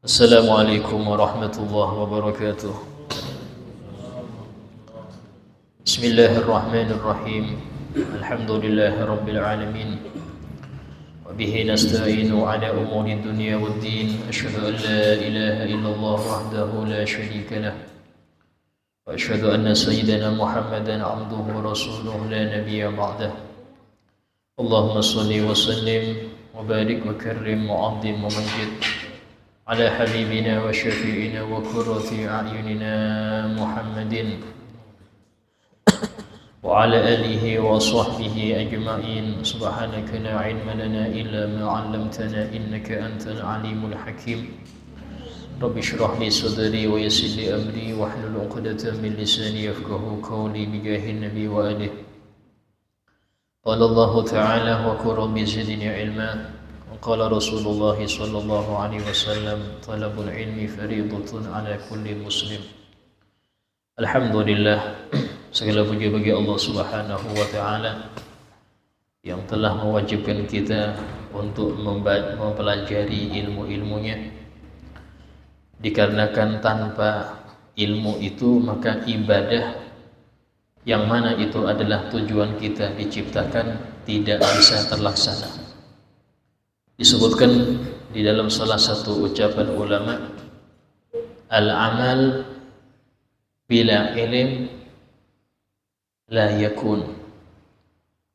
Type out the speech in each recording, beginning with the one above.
Assalamualaikum warahmatullahi wabarakatuh. Bismillahirrahmanirrahim. Alhamdulillahi rabbil alamin. Wa bihi nasta'inu ala umuri dunya waddin. Asyhadu an la ilaha illallah wahdahu la syarika lah. Wa asyhadu anna sayyidana Muhammadan abduhu wa rasuluhu la nabiyya ba'dah. Allahumma shalli wa sallim wa barik wa karrim wa 'azzim wa majid على حبيبنا وشفيعنا وقرة أعيننا محمد وعلى آله وصحبه أجمعين. سبحانك لا علم لنا إلا ما علمتنا إنك أنت العليم الحكيم. رب اشرح لي صدري ويسر لي أمري واحلل عقدة من لساني يفقهوا قولي بجاه النبي وآله. قال الله تعالى وقل رب زدني علما. قال رسول الله صلى الله عليه وسلم طلب العلم فريضة على كل مسلم. Alhamdulillah, segala puji bagi Allah Subhanahu wa taala yang telah mewajibkan kita untuk mempelajari ilmu-ilmunya. Dikarenakan tanpa ilmu itu maka ibadah yang mana itu adalah tujuan kita diciptakan tidak bisa terlaksana. Disebutkan di dalam salah satu ucapan ulama, al-amal bila ilm la yakun.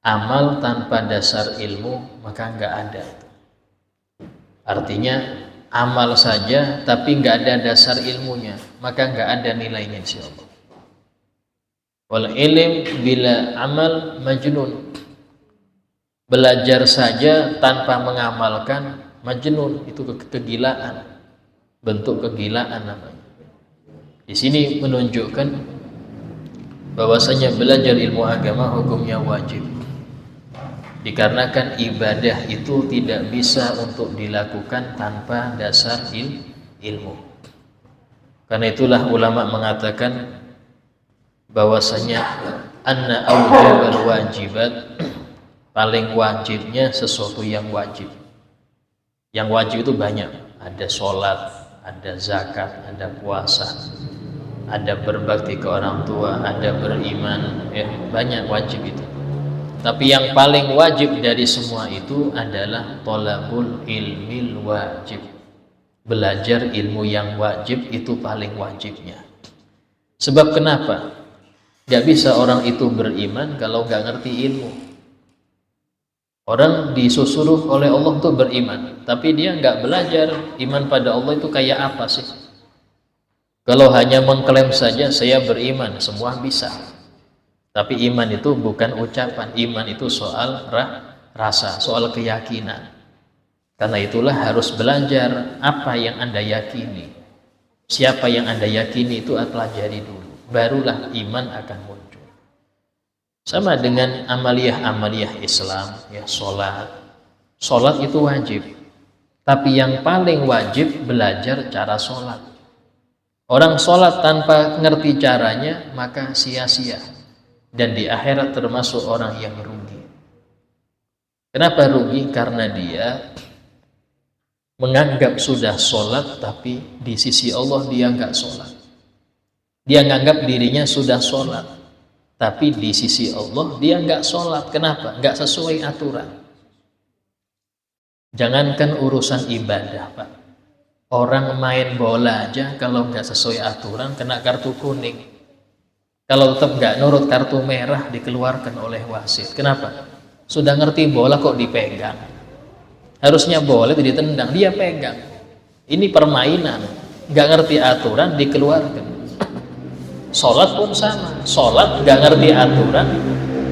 Amal tanpa dasar ilmu maka enggak ada. Artinya amal saja tapi enggak ada dasar ilmunya maka enggak ada nilainya insyaallah. Wal ilm bila amal majnun. Belajar saja tanpa mengamalkan majnun, itu kegilaan, bentuk kegilaan namanya. Di sini menunjukkan bahwasanya belajar ilmu agama hukumnya wajib. Dikarenakan ibadah itu tidak bisa untuk dilakukan tanpa dasar ilmu. Karena itulah ulama mengatakan bahwasanya anna awjabal wajibat, paling wajibnya sesuatu yang wajib. Yang wajib itu banyak. Ada sholat, ada zakat, ada puasa, ada berbakti ke orang tua, ada beriman, ya, banyak wajib itu. Tapi yang paling wajib dari semua itu adalah thalabul ilmil wajib. Belajar ilmu yang wajib itu paling wajibnya. Sebab kenapa? Gak bisa orang itu beriman kalau gak ngerti ilmu. Orang disuruh oleh Allah untuk beriman, tapi dia nggak belajar iman pada Allah itu kayak apa sih? Kalau hanya mengklaim saja saya beriman, semua bisa. Tapi iman itu bukan ucapan, iman itu soal rasa, soal keyakinan. Karena itulah harus belajar apa yang Anda yakini. Siapa yang Anda yakini itu pelajari dulu, barulah iman akan muncul. Sama dengan amaliyah Islam, ya, sholat itu wajib, tapi yang paling wajib belajar cara sholat. Orang sholat tanpa ngerti caranya maka sia-sia, dan di akhirat termasuk orang yang rugi. Kenapa rugi? Karena dia menganggap sudah sholat tapi di sisi Allah dia nggak sholat. Dia menganggap dirinya sudah sholat, tapi di sisi Allah dia nggak sholat. Kenapa? Nggak sesuai aturan. Jangankan urusan ibadah, Pak. Orang main bola aja kalau nggak sesuai aturan kena kartu kuning. Kalau tetap nggak nurut kartu merah dikeluarkan oleh wasit. Kenapa? Sudah ngerti bola kok dipegang. Harusnya bola itu ditendang, dia pegang. Ini permainan. Nggak ngerti aturan dikeluarkan. Sholat pun sama, sholat gak ngerti aturan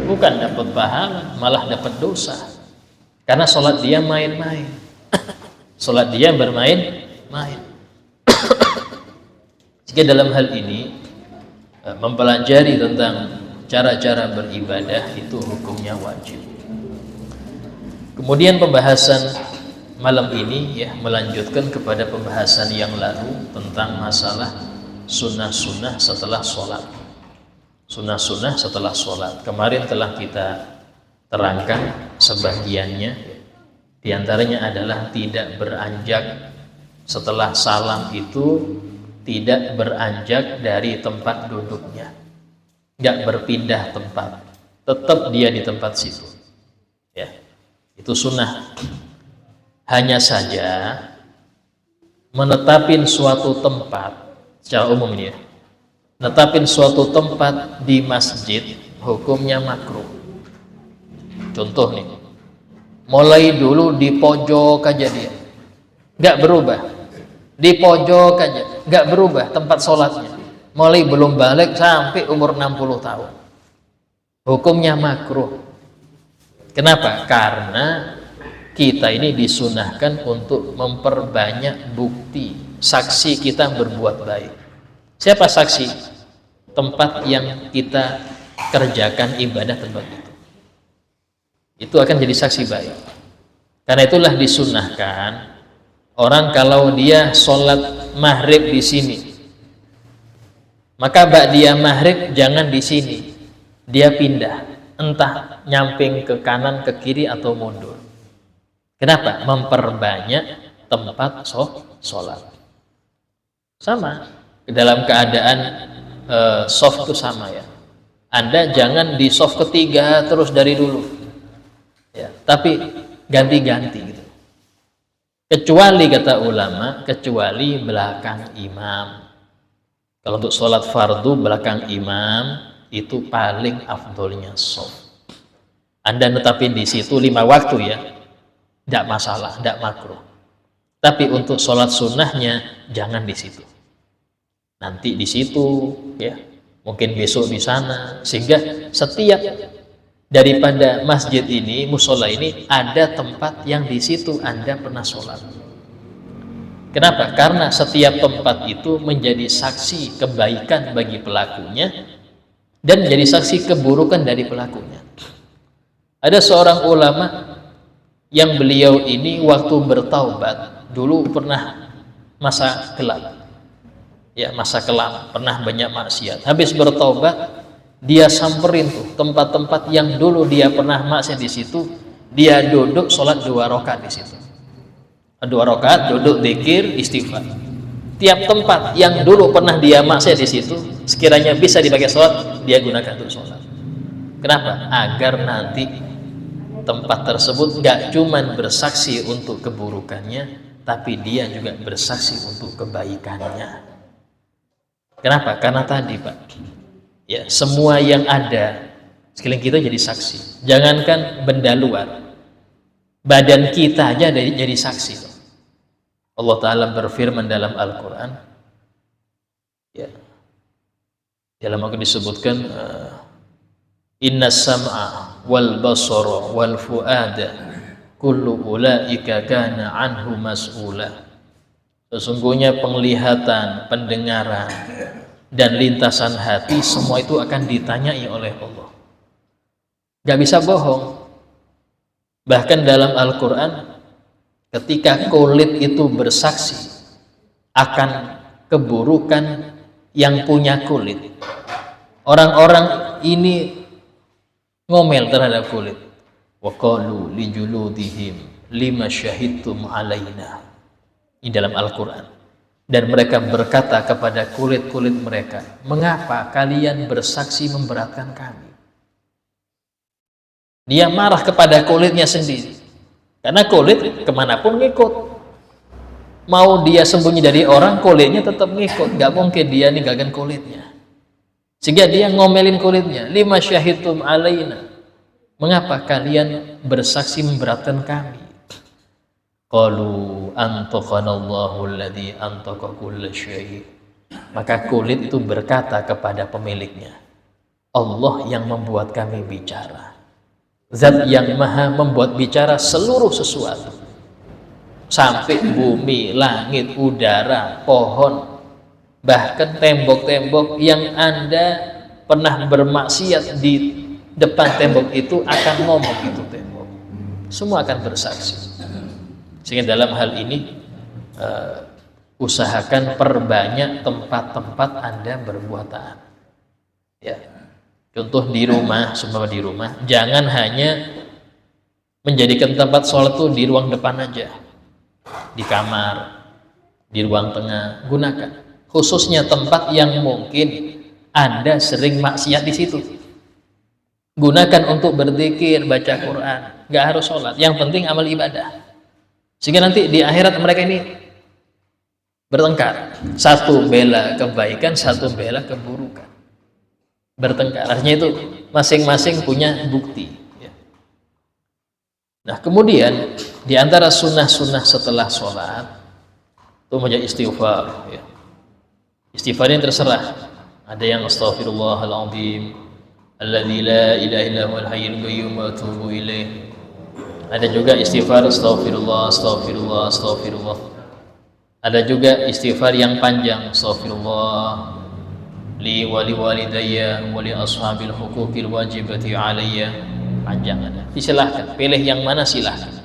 bukan dapat pahala, malah dapat dosa. Karena sholat dia main-main, sholat dia bermain-main. Jika dalam hal ini mempelajari tentang cara-cara beribadah itu hukumnya wajib. Kemudian pembahasan malam ini ya melanjutkan kepada pembahasan yang lalu tentang masalah sunnah-sunnah setelah sholat. Sunnah-sunnah setelah sholat kemarin telah kita terangkan sebagiannya. Di antaranya adalah tidak beranjak setelah salam itu tidak beranjak dari tempat duduknya, nggak berpindah tempat, tetap dia di tempat situ. Ya, itu sunnah. Hanya saja menetapin suatu tempat secara umum ini ya, menetapin suatu tempat di masjid hukumnya makruh. Contoh nih, mulai dulu di pojok aja dia, nggak berubah, di pojok aja nggak berubah tempat sholatnya, mulai belum balik sampai umur 60 tahun, hukumnya makruh. Kenapa? Karena kita ini disunahkan untuk memperbanyak bukti saksi kita berbuat baik. Siapa saksi? Tempat yang kita kerjakan ibadah tempat itu akan jadi saksi baik. Karena itulah disunahkan orang kalau dia sholat maghrib di sini, maka ba'diyah maghrib jangan di sini, dia pindah, entah nyamping ke kanan, ke kiri atau mundur. Kenapa? Memperbanyak tempat sholat. Sama dalam keadaan soft itu sama ya. Anda jangan di soft ketiga terus dari dulu, ya, tapi ganti-ganti gitu. Kecuali kata ulama, kecuali belakang imam. Kalau untuk sholat fardu belakang imam itu paling afdolnya soft. Anda netapin di situ 5 waktu ya, tidak masalah, tidak makruh. Tapi untuk sholat sunnahnya jangan di situ. Nanti di situ, ya, mungkin besok di sana, sehingga setiap daripada masjid ini, musola ini, ada tempat yang di situ Anda pernah sholat. Kenapa? Karena setiap tempat itu menjadi saksi kebaikan bagi pelakunya dan menjadi saksi keburukan dari pelakunya. Ada seorang ulama yang beliau ini waktu bertaubat dulu pernah masa gelap, ya, masa kelam, pernah banyak maksiat. Habis bertaubat dia samperin tuh tempat-tempat yang dulu dia pernah maksiat di situ, dia duduk sholat 2 rakaat di situ, 2 rakaat duduk zikir istighfar. Tiap tempat yang dulu pernah dia maksiat di situ, sekiranya bisa dipakai sholat, dia gunakan untuk sholat. Kenapa? Agar nanti tempat tersebut nggak cuman bersaksi untuk keburukannya, tapi dia juga bersaksi untuk kebaikannya. Kenapa? Karena tadi Pak, ya, semua yang ada sekeliling kita jadi saksi. Jangankan benda luar, badan kita aja jadi saksi. Allah Ta'ala berfirman dalam Al-Quran, ya, dalam aku disebutkan inna sam'a wal basara wal fu'ada kullu ulaika kana anhu mas'ula. Sesungguhnya penglihatan, pendengaran dan lintasan hati semua itu akan ditanyai oleh Allah. Gak bisa bohong. Bahkan dalam Al-Quran ketika kulit itu bersaksi akan keburukan yang punya kulit, orang-orang ini ngomel terhadap kulit. Wa qalu li juludihim lima syahidtum alaina. Ini dalam Al-Quran. Dan mereka berkata kepada kulit-kulit mereka, mengapa kalian bersaksi memberatkan kami? Dia marah kepada kulitnya sendiri, karena kulit kemanapun ngikut. Mau dia sembunyi dari orang, kulitnya tetap ngikut. Gak mungkin dia ninggalkan kulitnya. Sehingga dia ngomelin kulitnya, lima syahidtum alaina, mengapa kalian bersaksi memberatkan kami? Qalu antaqanallahu alladhi antaqa kulla syai'. Maka kulit itu berkata kepada pemiliknya, Allah yang membuat kami bicara, Zat yang maha membuat bicara seluruh sesuatu, sampai bumi, langit, udara, pohon, bahkan tembok-tembok yang Anda pernah bermaksiat di depan tembok itu akan ngomong, itu tembok semua akan bersaksi. Sehingga dalam hal ini usahakan perbanyak tempat-tempat Anda berbuat taat, ya. Contoh di rumah, semua di rumah, jangan hanya menjadikan tempat sholat itu di ruang depan aja, di kamar, di ruang tengah, gunakan. Khususnya tempat yang mungkin Anda sering maksiat di situ. Gunakan untuk berzikir, baca Quran. Nggak harus sholat, yang penting amal ibadah. Sehingga nanti di akhirat mereka ini bertengkar. Satu bela kebaikan, satu bela keburukan. Bertengkar. Artinya itu masing-masing punya bukti. Nah, kemudian di antara sunnah-sunnah setelah sholat itu menjadi istighfar. Istighfar ini terserah. Ada yang astaghfirullahaladzim, alladzi la ilaha illa huwal hayyul qayyum wa atubu ilaih. Ada juga istighfar astaghfirullah, astaghfirullah, astaghfirullah. Ada juga istighfar yang panjang, astaghfirullah li wali walidayya wa li ashabil huquqil wajibati alayya. Panjang ada. Silahkan, pilih yang mana silahkan.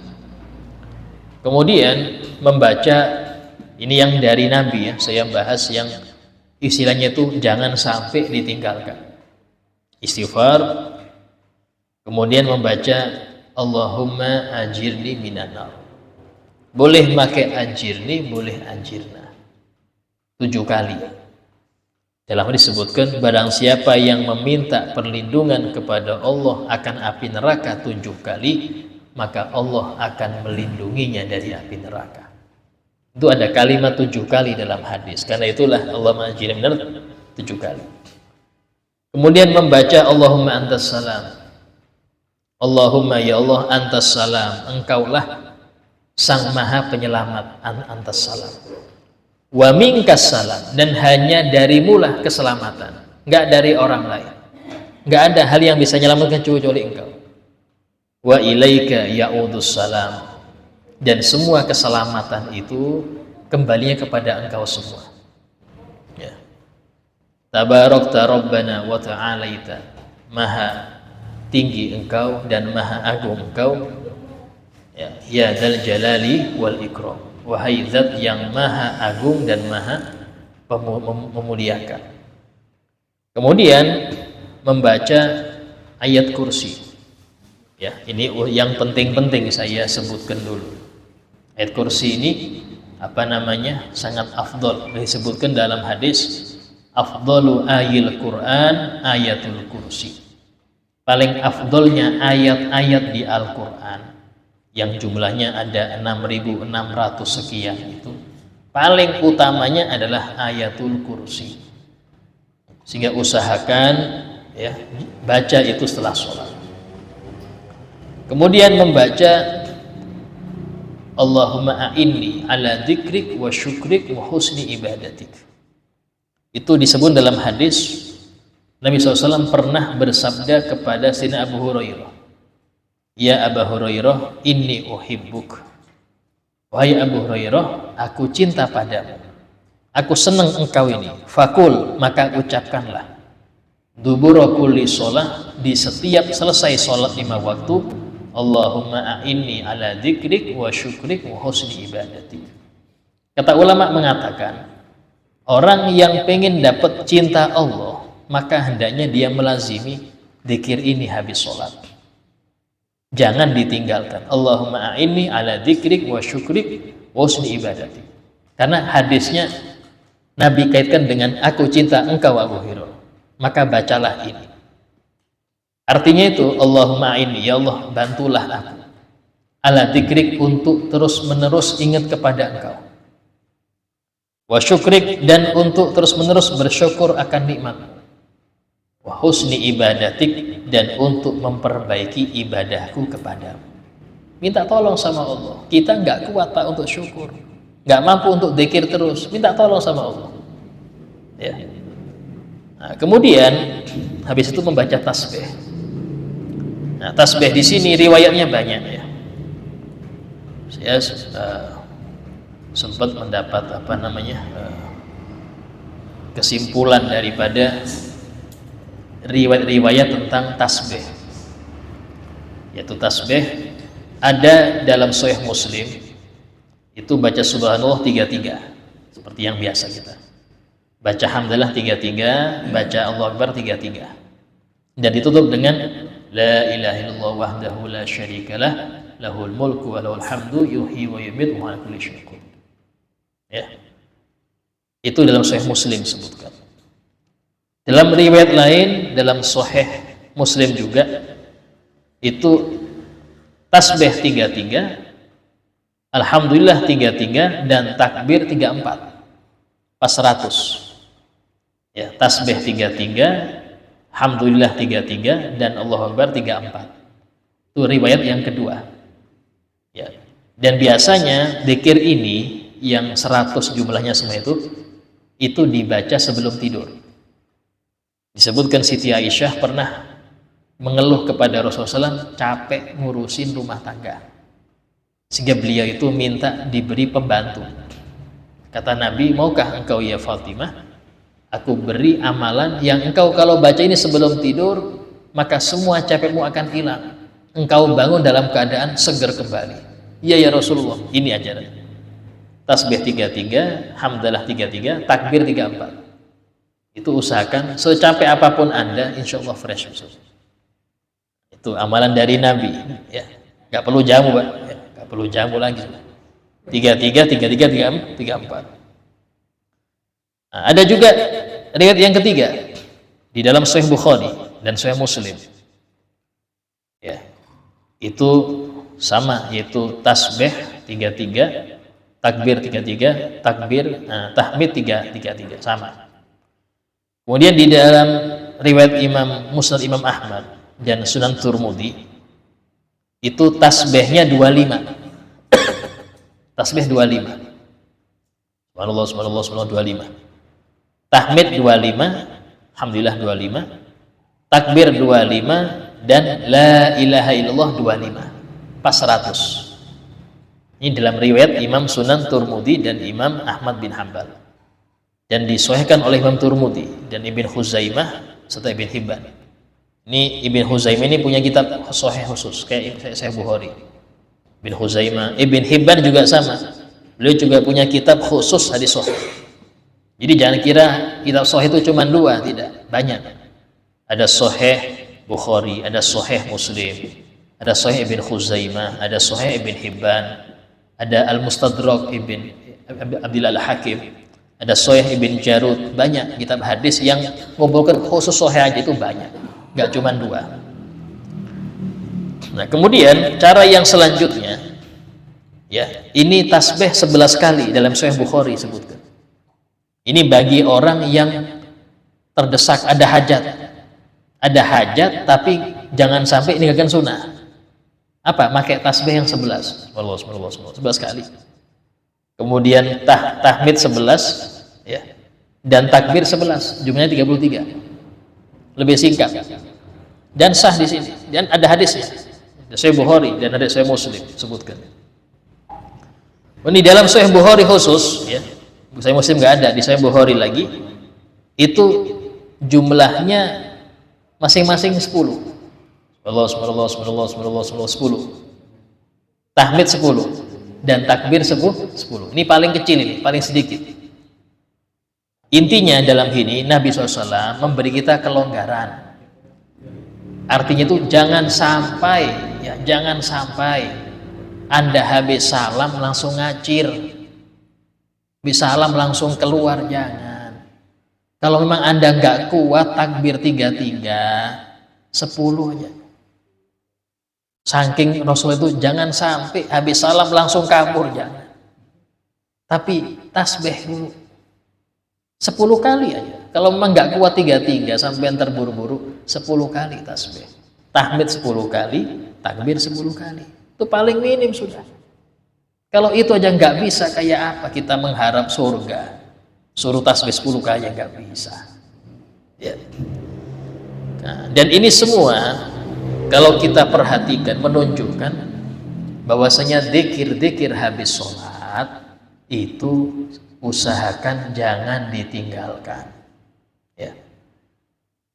Kemudian membaca, ini yang dari Nabi ya, saya bahas yang istilahnya itu jangan sampai ditinggalkan. Istighfar, kemudian membaca Allahumma ajirni minan nar. Boleh pakai ajirni, boleh ajirna. 7 kali. Dalam hadis disebutkan, barang siapa yang meminta perlindungan kepada Allah akan api neraka 7 kali, maka Allah akan melindunginya dari api neraka. Itu ada kalimat 7 kali dalam hadis. Karena itulah Allahumma ajirni minan nar 7 kali. Kemudian membaca Allahumma antas salam. Allahumma ya Allah antas salam, engkaulah sang maha penyelamat, antas salam. Wa minkas salam, dan hanya darimulah keselamatan, nggak dari orang lain. Nggak ada hal yang bisa menyelamatkan kecuali engkau. Wa ilaika ya'udus salam, dan semua keselamatan itu kembalinya kepada engkau semua. Ya. Tabarakta Rabbana wa ta'alaita, maha tinggi engkau dan maha agung engkau. Ya dzal jalali wal ikram, wahai zat yang maha agung dan maha memuliakan. Kemudian membaca ayat kursi. Ya, ini yang penting-penting saya sebutkan dulu. Ayat kursi ini sangat afdol. Disebutkan dalam hadis, afdalu ayil Quran ayatul kursi. Paling afdolnya ayat-ayat di Al-Quran yang jumlahnya ada 6.600 sekian, itu paling utamanya adalah ayatul kursi. Sehingga usahakan ya baca itu setelah sholat. Kemudian membaca Allahumma a'inni ala dzikrik wa syukrik wa husni ibadatik. Itu disebut dalam hadis Nabi SAW pernah bersabda kepada Sayyidina Abu Hurairah, ya Abu Hurairah, inni uhibbuk. Wahai Abu Hurairah, aku cinta padamu, aku senang engkau ini. Fakul, maka ucapkanlah, dubura kulli sholah, di setiap selesai sholat 5 waktu, Allahumma a'inni ala dzikrik wa syukrik wa husni ibadatik. Kata ulama mengatakan, orang yang pengen dapat cinta Allah, maka hendaknya dia melazimi dzikir ini habis sholat. Jangan ditinggalkan. Allahumma a'inni ala dzikrik wa syukrik wa husni ibadatik. Karena hadisnya Nabi kaitkan dengan aku cinta engkau Abu Hurairah, maka bacalah ini. Artinya itu, Allahumma a'inni, ya Allah bantulah aku, ala dzikrik, untuk terus menerus ingat kepada engkau, wa syukrik, dan untuk terus menerus bersyukur akan nikmatmu, wa husni ibadatik, dan untuk memperbaiki ibadahku kepadamu. Minta tolong sama Allah. Kita nggak kuat Pak untuk syukur, nggak mampu untuk dzikir terus, minta tolong sama Allah ya. Nah, kemudian habis itu membaca tasbih. Nah, tasbih di sini riwayatnya banyak ya. Saya sempat mendapat kesimpulan daripada riwayat-riwayat tentang tasbih, yaitu tasbih ada dalam Sahih Muslim itu baca subhanallah 33 seperti yang biasa kita baca, hamdalah 33, baca Allahu Akbar 33, dan ditutup dengan la ilaha illallah wahdahu la syarikalah lahul mulku wa lahul hamdu yuhyi wa yumiitu wa ala kulli syai'in qadir. Ya, Itu dalam Sahih Muslim sebutkan. Dalam riwayat lain, dalam Sahih Muslim juga, itu tasbih 33, alhamdulillah 33, dan takbir 34. Pas 100. Ya, tasbih 33, alhamdulillah 33, dan Allahu Akbar 34. Itu riwayat yang kedua. Ya. Dan biasanya zikir ini yang 100 jumlahnya semua itu dibaca sebelum tidur. Disebutkan Siti Aisyah pernah mengeluh kepada Rasulullah SAW capek ngurusin rumah tangga, sehingga beliau itu minta diberi pembantu. Kata Nabi, maukah engkau ya Fatimah, aku beri amalan yang engkau kalau baca ini sebelum tidur, maka semua capekmu akan hilang, engkau bangun dalam keadaan segar kembali. Iya ya Rasulullah, ini ajaran. Tasbih 33, hamdalah 33, takbir 34. Itu usahakan secapek apapun Anda, insya Allah fresh. Itu amalan dari Nabi, ya. Gak perlu jamu, Pak. Ya, gak perlu jamu lagi. 33, 34. Nah, ada juga riwayat yang ketiga di dalam Sahih Bukhari dan Sahih Muslim. Ya, itu sama, yaitu tasbih 33, takbir 33, tahmid 33, sama. Kemudian di dalam riwayat Musnad Imam Ahmad dan Sunan Turmudi, itu tasbihnya 25. Tasbih 25. Subhanallah, subhanallah, subhanallah 25. Tahmid 25, alhamdulillah 25. Takbir 25 dan la ilaha illallah 25. Pas 100. Ini dalam riwayat Imam Sunan Turmudi dan Imam Ahmad bin Hanbal. Dan disahihkan oleh Imam Turmudi dan Ibn Khuzaimah serta Ibn Hibban. Ini Ibn Khuzaimah ini punya kitab sahih khusus kayak Sahih Bukhari. Ibn Khuzaimah, Ibn Hibban juga sama. Beliau juga punya kitab khusus hadis sahih. Jadi jangan kira kitab sahih itu cuma 2, tidak, banyak. Ada Sahih Bukhari, ada Sahih Muslim, ada Sahih Ibn Khuzaimah, ada Sahih Ibn Hibban, ada Al-Mustadrak Ibn Abdillah Al-Hakim, ada Sahih Ibn Jarud. Banyak kitab hadis yang mengumpulkan khusus sahih aja itu banyak, nggak cuma 2. Nah, kemudian cara yang selanjutnya, ya, ini tasbih 11 kali dalam Sahih Bukhari sebutkan. Ini bagi orang yang terdesak, ada hajat tapi jangan sampai meninggalkan sunnah. Apa? Pakai tasbih yang 11. 11 kali. Kemudian tahmid 11, ya, dan takbir 11, jumlahnya 33. Lebih singkat dan sah di sini, dan ada hadisnya. Ada Sahih Bukhari dan ada Sahih Muslim sebutkan. Ini dalam Sahih Bukhari khusus, ya, Sahih Muslim nggak ada, di Sahih Bukhari lagi itu jumlahnya masing-masing 10. Subhanallah, 10. Tahmid 10 dan takbir 10. Ini paling kecil, ini paling sedikit. Intinya dalam ini Nabi SAW memberi kita kelonggaran. Artinya itu jangan sampai Anda habis salam langsung ngacir, habis salam langsung keluar, jangan. Kalau memang Anda nggak kuat takbir 33, 10 aja. Saking Rasul itu jangan sampai habis salam langsung kabur, jangan. Tapi tasbih dulu 10 kali aja. Kalau memang nggak kuat 33 sampai terburu-buru, 10 kali tasbih. Tahmid 10 kali, takbir 10 kali. Itu paling minim sudah. Kalau itu aja nggak bisa, kayak apa kita mengharap surga? Suruh tasbih 10 kali nggak bisa. Ya. Nah, dan ini semua kalau kita perhatikan menunjukkan bahwasanya zikir-zikir habis sholat itu usahakan jangan ditinggalkan. Ya.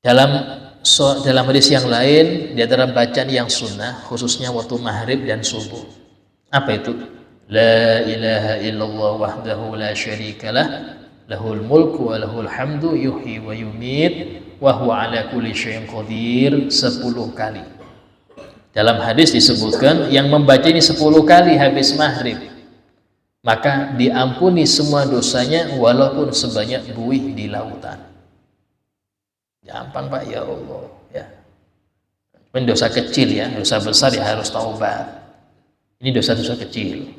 Dalam hadis yang lain, di antara bacaan yang sunnah, khususnya waktu maghrib dan subuh. Apa itu? La ilaha illallah wahdahu la syarikalah, lahul mulku wa lahul hamdu yuhyi wa yumit wa huwa ala kulli syai'in qadir, 10 kali. Dalam hadis disebutkan yang membaca ini 10 kali habis maghrib, maka diampuni semua dosanya walaupun sebanyak buih di lautan. Gampang Pak, ya Allah ya. Ini dosa kecil ya, dosa besar ya harus taubat. Ini dosa-dosa kecil.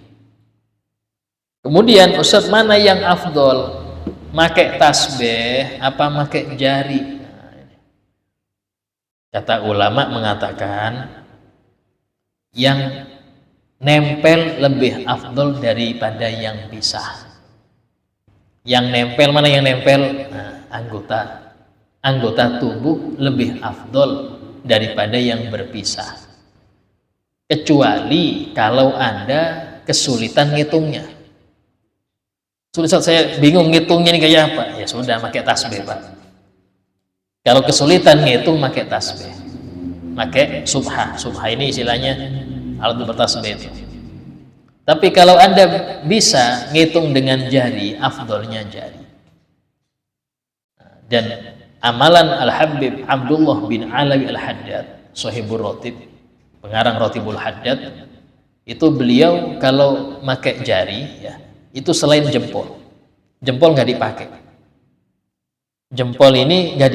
Kemudian Ustaz, mana yang afdol? Make tasbih apa make jari? Kata ulama mengatakan yang nempel lebih afdol daripada yang pisah. Yang nempel, mana yang nempel? Nah, anggota tubuh lebih afdol daripada yang berpisah. Kecuali kalau Anda kesulitan ngitungnya. Sudah, saya bingung ngitungnya ini kayak apa? Ya sudah, pakai tasbih Pak. Kalau kesulitan ngitung, pakai tasbih, pakai subhah. Subhah ini istilahnya alat bertasbih itu. Tapi kalau Anda bisa ngitung dengan jari, afdolnya jari. Dan amalan Al-Habib Abdullah bin Alawi Al-Haddad, Shahibur Rotib, pengarang Rotibul Haddad, itu beliau kalau pakai jari ya, itu selain jempol nggak dipakai. Jempol ini nggak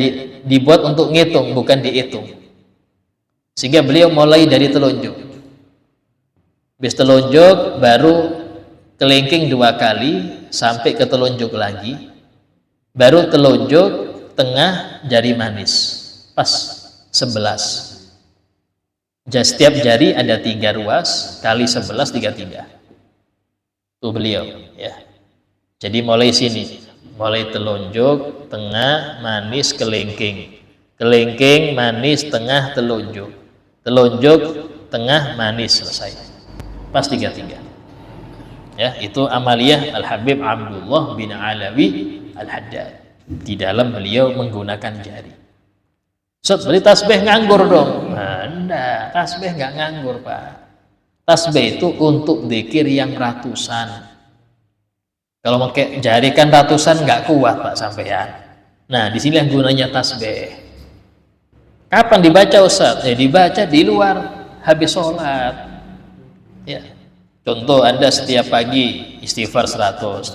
dibuat untuk ngitung, bukan dihitung. Sehingga beliau mulai dari telunjuk. Habis telunjuk baru kelingking 2 kali sampai ke telunjuk lagi, baru telunjuk tengah jari manis pas 11. Setiap jari ada 3 ruas kali 11 33. Itu beliau ya. Jadi mulai sini, mulai telunjuk, tengah, manis, kelingking, kelingking, manis, tengah, telunjuk, telunjuk, tengah, manis, selesai. Pas 33. Ya, itu amaliyah Al-Habib Abdullah bin Alawi Al-Haddad. Di dalam beliau menggunakan jari. Beli tasbih nganggur dong? Nah, enggak, tasbih nggak nganggur Pak. Tasbih itu untuk zikir yang ratusan. Kalau pakai jari kan ratusan nggak kuat Pak sampean. Nah, di sini yang gunanya tasbih. Kapan dibaca Ustaz? Ya dibaca di luar habis sholat. Ya. Contoh, Anda setiap pagi istighfar 100,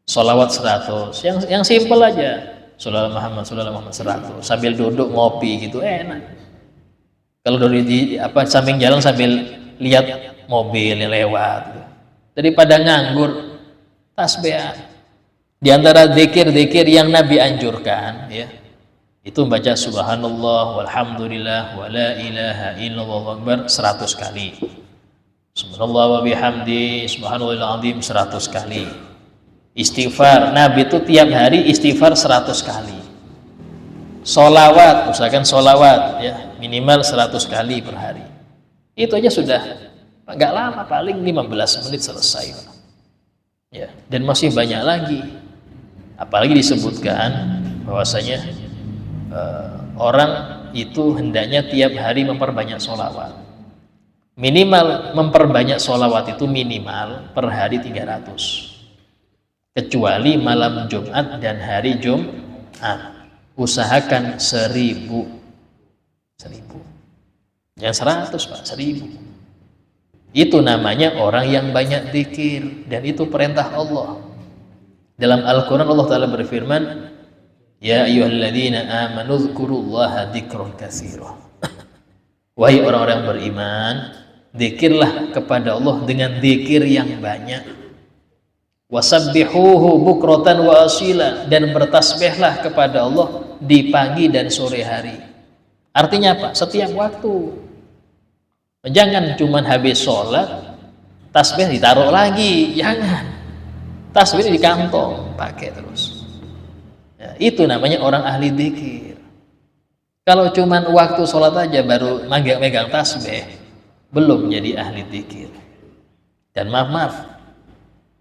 sholawat 100, yang simple aja. Sholawat Muhammad 100, sambil duduk ngopi gitu enak. Kalau di samping jalan sambil lihat mobil yang lewat gitu. Daripada nganggur, tasbih. Di antara zikir-zikir yang Nabi anjurkan ya, itu membaca subhanallah walhamdulillah wala ilaha illallah akbar 100 kali. Subhanallah wa bihamdi subhanallahil azim 100 kali. Istighfar, Nabi itu tiap hari istighfar 100 kali. Sholawat, misalkan sholawat ya, minimal 100 kali per hari. Itu aja sudah nggak lama, paling 15 menit selesai. Ya, dan masih banyak lagi. Apalagi disebutkan bahwasanya orang itu hendaknya tiap hari memperbanyak sholawat. Minimal memperbanyak sholawat itu minimal per hari 300. Kecuali malam Jumat dan hari Jumat. Usahakan 1000. Yang 100 Pak, 1000. Itu namanya orang yang banyak zikir, dan itu perintah Allah. Dalam Al-Quran Allah Ta'ala berfirman, ya ayyuhalladzina amanu dzkurullaha dzikran katsira. Wahai orang-orang beriman, zikirlah kepada Allah dengan zikir yang banyak. Wasabbihuhu bukratan wa asila, dan bertasbihlah kepada Allah di pagi dan sore hari. Artinya apa? Setiap waktu. Jangan cuma habis sholat tasbih ditaruh lagi, jangan. Tasbih di kantong pakai terus ya, itu namanya orang ahli dzikir. Kalau cuma waktu sholat aja baru megang tasbih, belum jadi ahli dzikir. Dan maaf,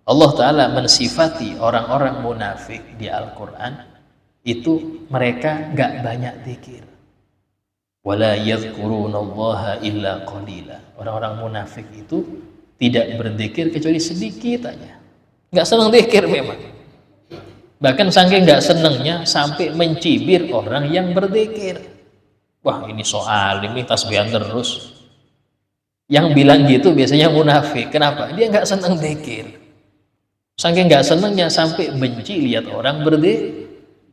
Allah Ta'ala mensifati orang-orang munafik di Al-Quran itu mereka gak banyak dzikir. Wala yadhkurunallaha illa qalila. Orang-orang munafik itu tidak berzikir kecuali sedikit aja. Nggak senang zikir memang. Bahkan saking nggak senangnya sampai mencibir orang yang berzikir. Wah, ini soal ini tasbihan terus. Yang bilang gitu biasanya munafik. Kenapa? Dia nggak senang dzikir. Saking nggak senangnya sampai benci lihat orang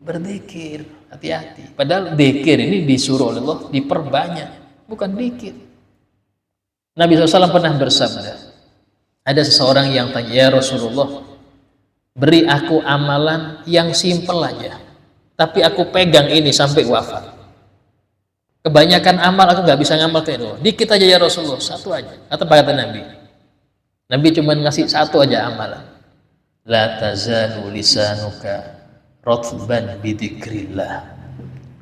berzikir. Hati-hati. Padahal dzikir ini disuruh oleh Allah diperbanyak, bukan dikit. Nabi SAW pernah bersabda, ada seseorang yang tanya, ya Rasulullah, beri aku amalan yang simpel aja, tapi aku pegang ini sampai wafat. Kebanyakan amal aku nggak bisa ngamal kayak itu. Dikit aja ya Rasulullah, satu aja. Atau kata Nabi. Nabi cuma ngasih satu aja amalan. La tazalu lisanuka rotban bidzikrillah.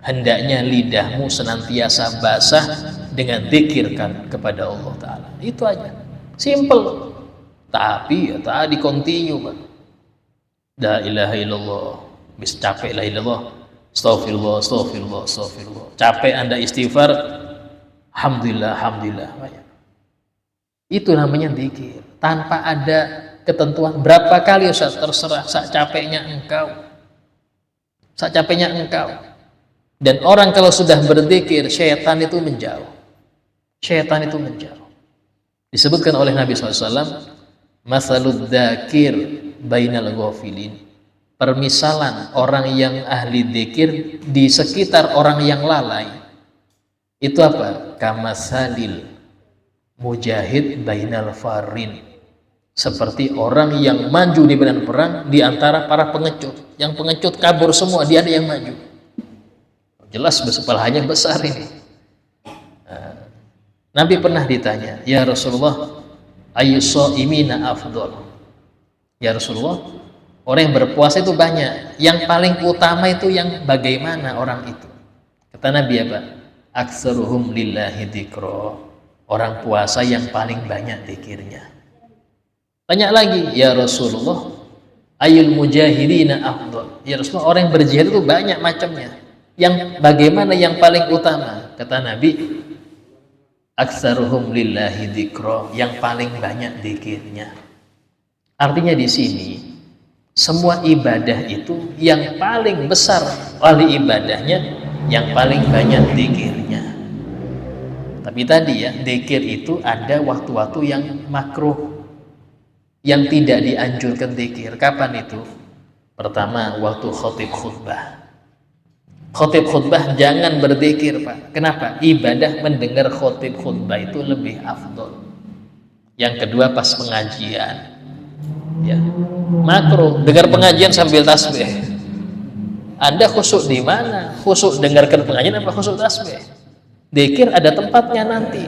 Hendaknya lidahmu senantiasa basah dengan dzikirkan kepada Allah Ta'ala. Itu aja. Simple. Tapi ya tadi continue, Pak. La ilaha illallah. Bis capek la ilallah. Astagfirullah, astagfirullah, astagfirullah. Capek Anda istighfar, alhamdulillah, alhamdulillah. Itu namanya dzikir. Tanpa ada ketentuan berapa kali Ustaz, terserah, sak capeknya engkau. Sak capeknya engkau. Dan orang kalau sudah berzikir, syaitan itu menjauh. Syaitan itu menjauh. Disebutkan oleh Nabi SAW, Mathalud dzakir bainal ghafilin. Permisalan orang yang ahli dzikir di sekitar orang yang lalai itu apa? Kamasalil mujahid bainal farin, seperti orang yang maju di medan perang di antara para pengecut. Yang pengecut kabur semua, dia ada yang maju. Jelas kepalanya besar ini. Nabi pernah ditanya, ya Rasulullah, ayyushaimina afdal. Ya Rasulullah, orang yang berpuasa itu banyak, yang paling utama itu yang bagaimana orang itu? Kata Nabi apa? Aktsaruhum lillahi dzikra. Orang puasa yang paling banyak dzikirnya. Tanya lagi, ya Rasulullah, ayul mujahidina afdal. Ya Rasulullah, orang yang berjihad itu banyak macamnya. Yang bagaimana yang paling utama? Kata Nabi, aktsaruhum lillahi dzikra, yang paling banyak dzikirnya. Artinya di sini semua ibadah itu yang paling besar wali ibadahnya yang paling banyak dzikirnya. Tapi tadi ya, dzikir itu ada waktu-waktu yang makruh, yang tidak dianjurkan dzikir. Kapan itu? Pertama, waktu khotib khutbah. Khotib khutbah jangan berzikir, Pak. Kenapa? Ibadah mendengar khotib khutbah itu lebih afdol. Yang kedua, pas pengajian. Ya, makruh dengar pengajian sambil tasbih. Anda khusyuk di mana? Khusyuk dengarkan pengajian apa khusyuk tasbih? Dzikir ada tempatnya nanti.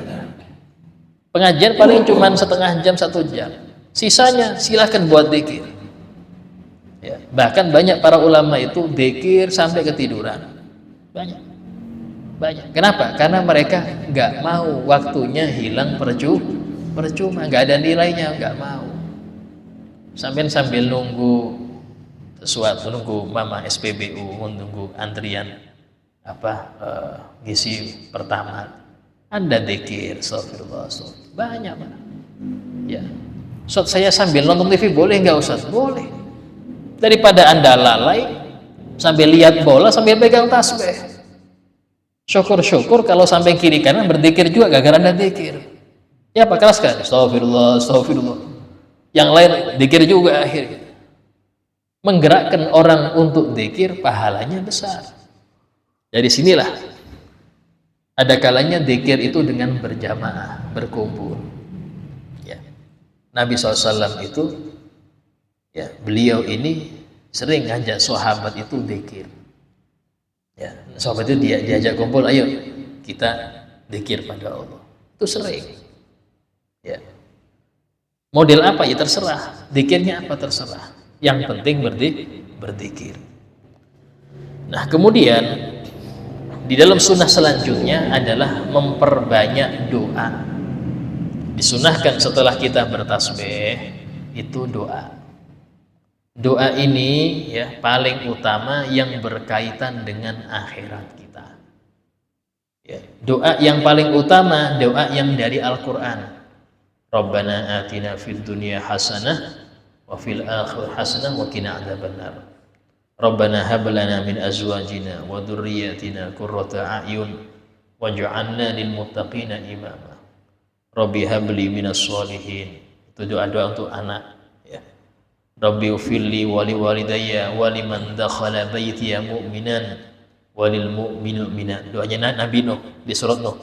Pengajian paling cuma setengah jam, 1 jam. Sisanya silahkan buat dzikir. Ya, bahkan banyak para ulama itu dzikir sampai ketiduran. Banyak. Kenapa? Karena mereka nggak mau waktunya hilang percuma, nggak ada nilainya, nggak mau. Sambil nunggu sesuatu, nunggu mama SPBU, nunggu antrian ngisi pertama, Anda dzikir, astagfirullah, banyak, Pak. Ya, Ustaz, saya sambil nonton TV boleh nggak Ustaz? Boleh. Daripada Anda lalai sambil lihat bola sambil pegang tasbih. Syukur-syukur kalau sampai kiri kanan berzikir juga gara-gara Anda dzikir. Ya Pak, kelaskan, astagfirullah, astagfirullah. Yang lain dzikir juga akhirnya. Menggerakkan orang untuk dzikir pahalanya besar. Dari sinilah ada kalanya dzikir itu dengan berjamaah, berkumpul. Ya. Nabi SAW itu, ya, beliau ini sering ngajak sahabat itu dzikir. Ya, sahabat itu diajak kumpul, ayo kita dzikir pada Allah. Itu sering. Ya. Model apa ya terserah, dzikirnya apa terserah. Yang penting berzikir. Nah, kemudian di dalam sunnah selanjutnya adalah memperbanyak doa. Disunahkan setelah kita bertasbih itu doa. Doa ini ya paling utama yang berkaitan dengan akhirat kita. Ya, doa yang paling utama doa yang dari Al-Qur'an. Rabbana atina fid dunya hasanah wa fil akhirati hasanah wa qina adzabannar. Rabbana hab lana min azwajina wa dzurriyyatina qurrata a'yun waj'alna lil muttaqina imama. Rabbi habli minas sholihin, itu doa-doa untuk anak ya. Rabbi ufilli wali walidayya waliman dakhala baitiya mu'minan walil mu'minu minat. Doanya Nabi Nuh di surat Nuh.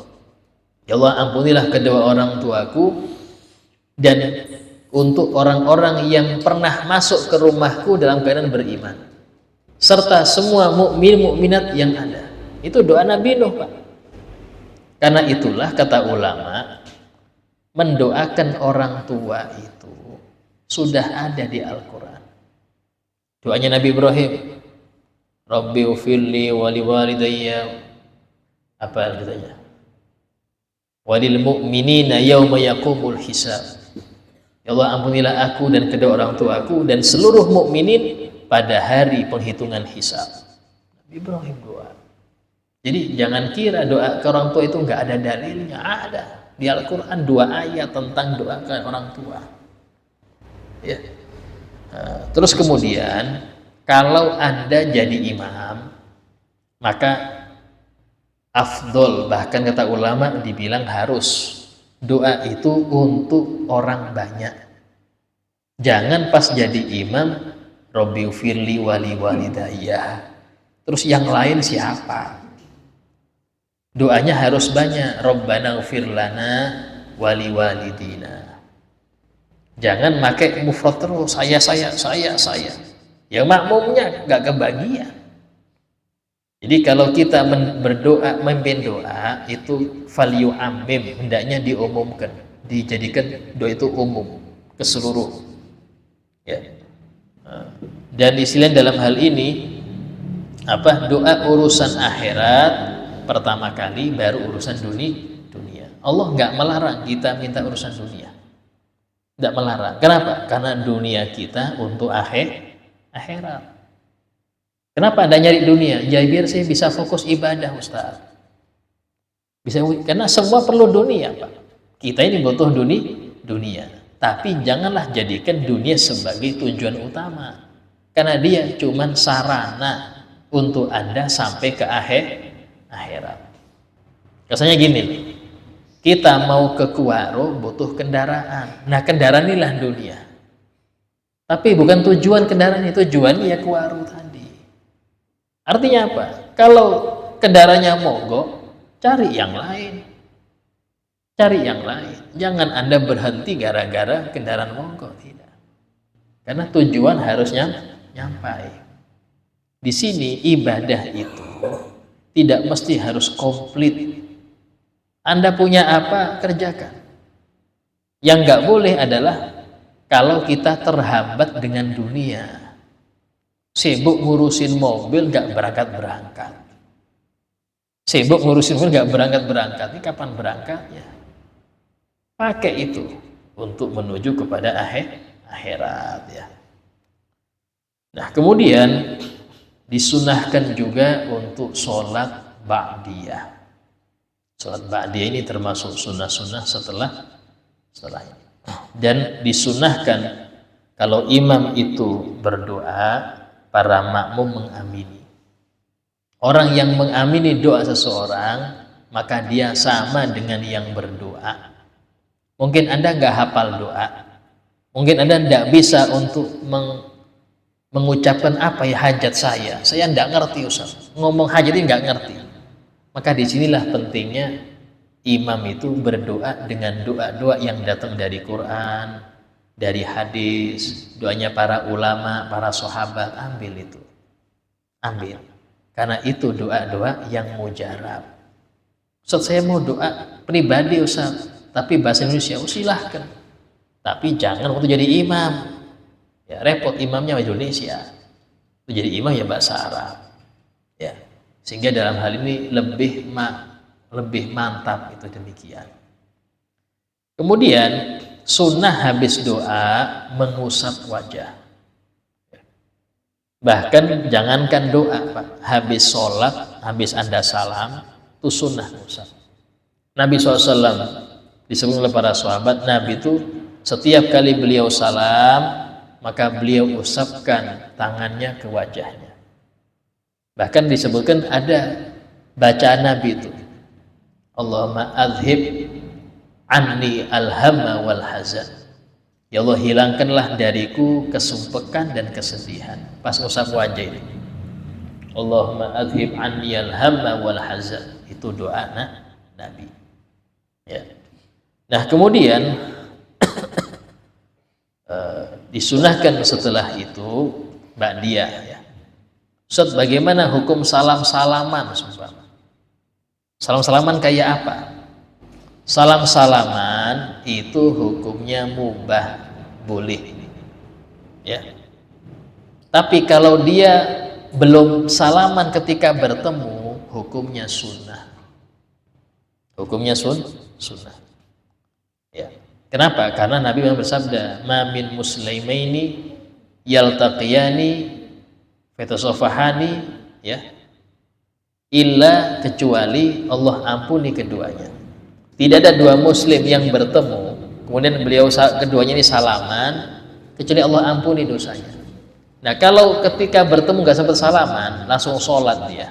Ya Allah, ampunilah kedua orang tuaku dan untuk orang-orang yang pernah masuk ke rumahku dalam keadaan beriman, serta semua mukmin mukminat yang ada. Itu doa Nabi Nuh, Pak. Karena itulah kata ulama, mendoakan orang tua itu sudah ada di Al-Quran. Doanya Nabi Ibrahim, Rabbi ufilli wali walidayya, apa katanya, walil mu'minina yawma yaqumul hisab. Ya Allah, ampunilah aku dan kedua orang tuaku dan seluruh mukminin pada hari penghitungan hisab. Nabi Ibrahim doa. Jadi jangan kira doa ke orang tua itu nggak ada dalilnya. Ada di Al-Quran 2 ayat tentang doa ke orang tua ya. Terus kemudian kalau Anda jadi imam, maka afdol, bahkan kata ulama dibilang harus doa itu untuk orang banyak. Jangan pas jadi imam Rabbi ufirli wali walidayya, terus yang lain siapa? Doanya harus banyak. Rabbana ufir lana wali walidina. Jangan pakai mufrad terus, saya. Yang makmumnya nggak kebagian. Jadi kalau kita berdoa, memimpin doa itu value amim, hendaknya diumumkan, dijadikan doa itu umum ke seluruh ya. Dan istilah dalam hal ini apa, doa urusan akhirat pertama kali, baru urusan dunia. Allah nggak melarang kita minta urusan dunia, nggak melarang. Kenapa? Karena dunia kita untuk akhirat. Kenapa Anda nyari dunia? Ya biar saya bisa fokus ibadah, Ustaz. Karena semua perlu dunia, Pak. Kita ini butuh dunia. Tapi janganlah jadikan dunia sebagai tujuan utama. Karena dia cuman sarana untuk Anda sampai ke akhirat. Rasanya gini, kita mau ke Kuaro butuh kendaraan. Nah, kendaraan inilah dunia. Tapi bukan tujuan kendaraan itu, tujuannya ya Kuaro tadi. Artinya apa? Kalau kendaraannya mogok, cari yang lain. Jangan Anda berhenti gara-gara kendaraan mogok, tidak. Karena tujuan harusnya nyampai. Di sini ibadah itu tidak mesti harus komplit. Anda punya apa, kerjakan. Yang nggak boleh adalah kalau kita terhambat dengan dunia. Sibuk ngurusin mobil nggak berangkat. Sibuk ngurusin mobil nggak berangkat. Ini kapan berangkatnya? Pakai itu untuk menuju kepada akhirat ya. Nah, kemudian disunahkan juga untuk sholat ba'diyah. Sholat ba'diyah ini termasuk sunnah-sunnah setelah ini. Dan disunahkan kalau imam itu berdoa, para makmum mengamini. Orang yang mengamini doa seseorang, maka dia sama dengan yang berdoa. Mungkin Anda nggak hafal doa, mungkin Anda tidak bisa untuk mengucapkan apa ya hajat saya nggak ngerti, Ustaz. Ngomong hajat ini nggak ngerti. Maka disinilah pentingnya imam itu berdoa dengan doa-doa yang datang dari Quran, dari hadis, doanya para ulama, para sahabat. Ambil itu, karena itu doa-doa yang mujarab. Ustaz, saya mau doa pribadi, Ustaz, tapi bahasa Indonesia. Silahkan, tapi jangan waktu jadi imam ya, repot imamnya Indonesia, jadi imam ya bahasa Arab ya, sehingga dalam hal ini lebih mantap itu demikian. Kemudian sunnah habis doa mengusap wajah. Bahkan jangankan doa, Pak, habis sholat, habis Anda salam, itu sunnah mengusap. Nabi SAW disebut oleh para sahabat, Nabi itu setiap kali beliau salam, maka beliau usapkan tangannya ke wajahnya. Bahkan disebutkan ada bacaan Nabi itu, Allahumma adhib anni al-hamma wal hazan. Ya Allah, hilangkanlah dariku kesumpekan dan kesedihan. Pas usap wajah ini, Allahumma adhib anni al-hamma wal hazan. Itu doa Nabi. Ya. Nah, kemudian disunahkan setelah itu ba'diyah ya. Ustaz, bagaimana hukum salam-salaman? Salam-salaman kayak apa? Salam-salaman itu hukumnya mubah, boleh ya. Tapi kalau dia belum salaman ketika bertemu, hukumnya sunnah. Hukumnya sunnah ya. Kenapa? Karena Nabi bersabda, "Ma min muslimaini yaltaqiyani fatasafahani ya, illa kecuali Allah ampuni keduanya." Tidak ada dua muslim yang bertemu kemudian keduanya ini salaman kecuali Allah ampuni dosanya. Nah, kalau ketika bertemu nggak sempat salaman, langsung sholat dia,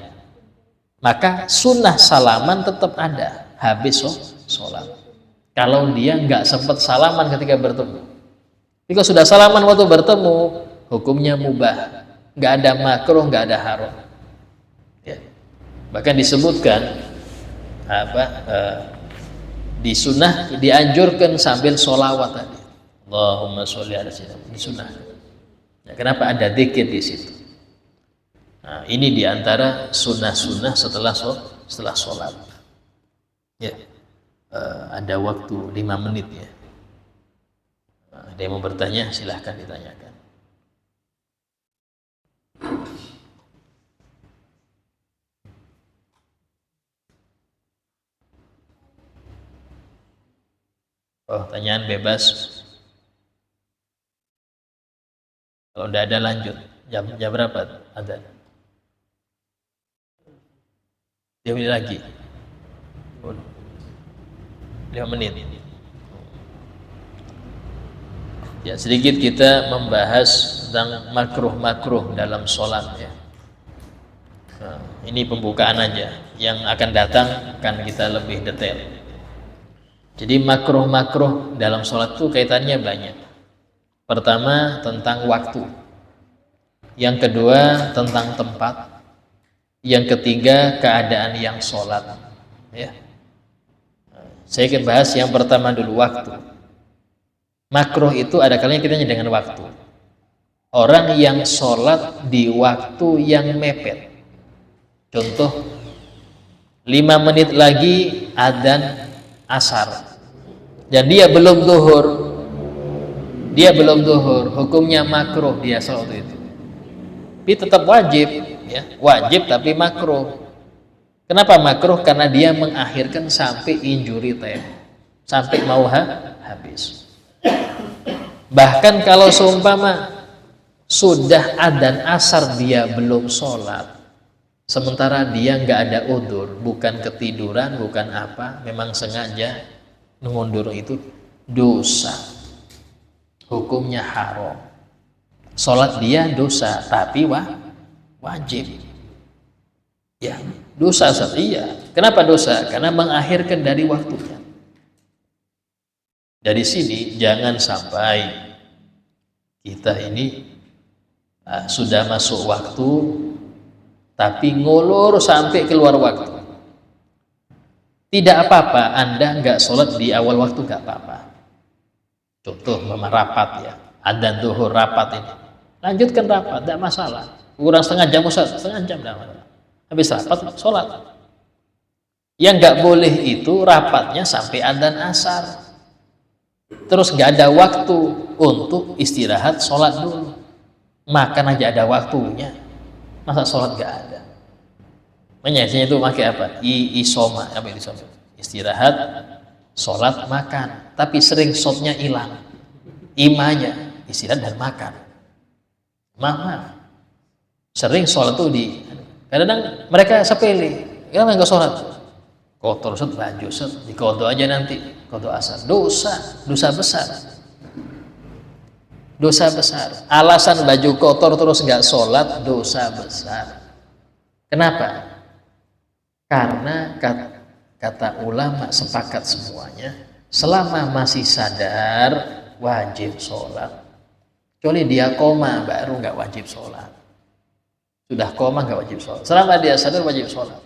maka sunnah salaman tetap ada habis sholat. Kalau dia nggak sempat salaman ketika bertemu, jika sudah salaman waktu bertemu, hukumnya mubah, nggak ada makruh, nggak ada haram ya. Bahkan disebutkan di sunnah dianjurkan sambil sholawat tadi, Allahumma sholli ala sayyidina, di sunnah ya. Kenapa ada dzikir di situ? Nah, ini diantara sunnah-sunnah setelah sholat ya. Ada waktu 5 menit ya. Ada yang mau bertanya, silahkan ditanyakan. Oh, tanyaan bebas. Kalau tidak ada lanjut. Jam berapa? Ada. 2 menit lagi. 5 menit. Ya, sedikit kita membahas tentang makruh-makruh dalam sholat ya. Nah, ini pembukaan aja. Yang akan datang akan kita lebih detail. Jadi makruh-makruh dalam sholat itu kaitannya banyak. Pertama tentang waktu, yang kedua tentang tempat, yang ketiga keadaan yang sholat ya. Saya akan bahas yang pertama dulu, waktu. Makruh itu ada kalanya kita dengan waktu. Orang yang sholat di waktu yang mepet, contoh 5 menit lagi adzan asar dan dia belum zuhur, hukumnya makruh dia sholat itu. Tapi tetap wajib ya, wajib tapi makruh. Kenapa makruh? Karena dia mengakhirkan sampai injury time, sampai mau habis. Bahkan kalau seumpama sudah adzan asar dia belum sholat, sementara dia nggak ada udzur, bukan ketiduran, bukan apa, memang sengaja mengundur, itu dosa, hukumnya haram. Sholat dia dosa tapi wajib ya. Dosa iya. Kenapa dosa? Karena mengakhirkan dari waktunya. Dari sini jangan sampai kita ini sudah masuk waktu tapi ngulur sampai keluar waktu. Tidak apa-apa Anda nggak sholat di awal waktu, nggak apa-apa. Contoh memang rapat ya, adzan zuhur rapat ini, lanjutkan rapat, tidak masalah. Kurang setengah jam, setengah jam tidak masalah. Habis rapat sholat. Yang nggak boleh itu rapatnya sampai adzan asar, terus nggak ada waktu untuk istirahat sholat dulu. Makan aja ada waktunya, masa sholat nggak ada? Menyesnya itu pakai apa? Isoma, apa itu? Istirahat, sholat, makan. Tapi sering shotnya hilang, imanya istirahat dan makan. Maaf, sering sholat tuh kadang mereka sepele, kenapa nggak sholat? Kotor set, baju set, dikodok aja nanti, kodok asar. Dosa besar. Dosa besar. Alasan baju kotor terus nggak sholat, dosa besar. Kenapa? Karena kata ulama sepakat semuanya, selama masih sadar wajib sholat. Kecuali dia koma baru nggak wajib sholat. Sudah koma nggak wajib sholat. Selama dia sadar wajib sholat.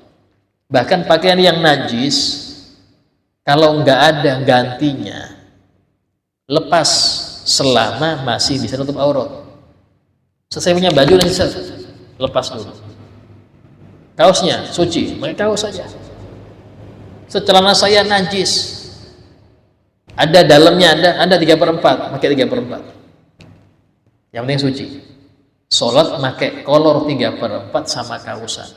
Bahkan pakaian yang najis kalau nggak ada gantinya lepas selama masih bisa nutup aurat. Selesai punya baju najis lepas dulu. Kaosnya suci, pakai kaos saja. Celana saya najis, ada dalamnya ada 3/4, pakai 3/4. Yang penting suci. Sholat pakai kolor 3/4 sama kausan.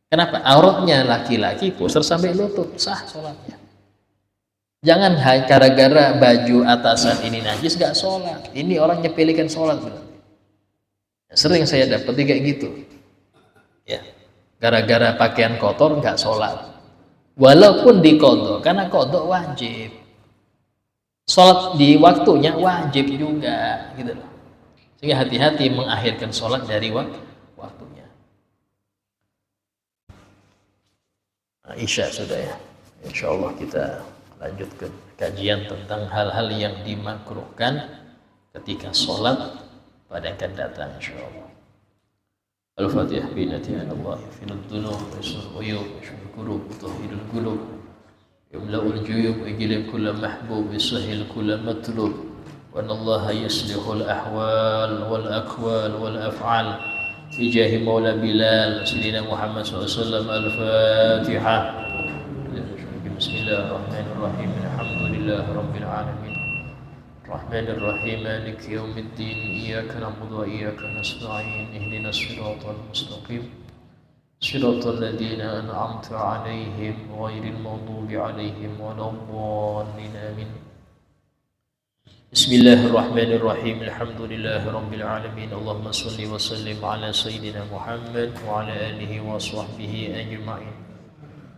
Kenapa? Auratnya laki-laki pusar sampai lutut, sah sholatnya. Jangan gara-gara baju atasan ini najis gak sholat. Ini orang nyepelekan sholat berarti. Sering saya dapat kayak gitu. Ya, gara-gara pakaian kotor gak sholat. Walaupun dikodok, karena kodok wajib. Sholat di waktunya wajib juga, gitu loh. Sehingga hati-hati mengakhirkan sholat dari waktunya. Nah, Isya sudah ya. Insya Allah kita lanjutkan kajian tentang hal-hal yang dimakruhkan ketika sholat pada akan datang insya Allah. Al-Fatihah binatihan Allah finul dunub wisul uyub wishul kurub utahhidul qulub yumla'ul juyub ijlib kulla mahbub wisahil kulla matlub wa anallaha yuslihul ahwal wal akwal wal af'al bijahi maula Bilal Sayyidina Muhammad SAW. Al-Fatihah. Bismillahirrahmanirrahim. Alhamdulillahi Rabbil Alamin. الرحمن الرحيم مالك يوم الدين إياك نعبد وإياك نستعين اهدنا الصراط المستقيم صراط الذين أنعمت عليهم غير المغضوب عليهم ولا الضالين آمين. بسم الله الرحمن الرحيم الحمد لله رب العالمين اللهم صل وسلم على سيدنا محمد وعلى آله وصحبه أجمعين.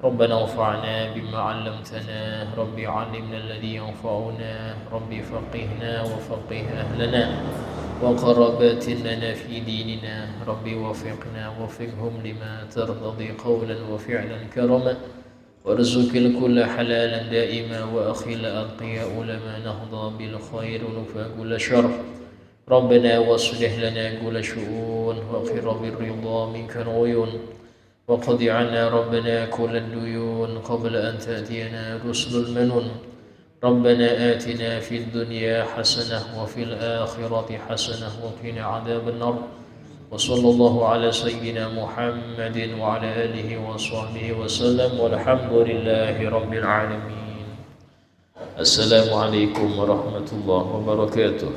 ربنا انفعنا بما علمتنا ربي علمنا الذي ينفعنا ربي فقهنا وفقه أهلنا وقربات لنا في ديننا ربي وفقنا وفقهم لما ترتضي قولا وفعلا كرما وارزق الكل حلالا دائما وأخل ألقياء لما نهضى بالخير ونفى كل شر ربنا واصلح لنا كل شؤون واغفر بالرضا منك العيون وقض عنا ربنا كل الديون قبل أن تأتينا رسل المنون ربنا آتنا في الدنيا حسنة وفي الآخرة حسنة وقنا عذاب النار وصلى الله على سيدنا محمد وعلى آله وصحبه وسلم والحمد لله رب العالمين. السلام عليكم ورحمة الله وبركاته.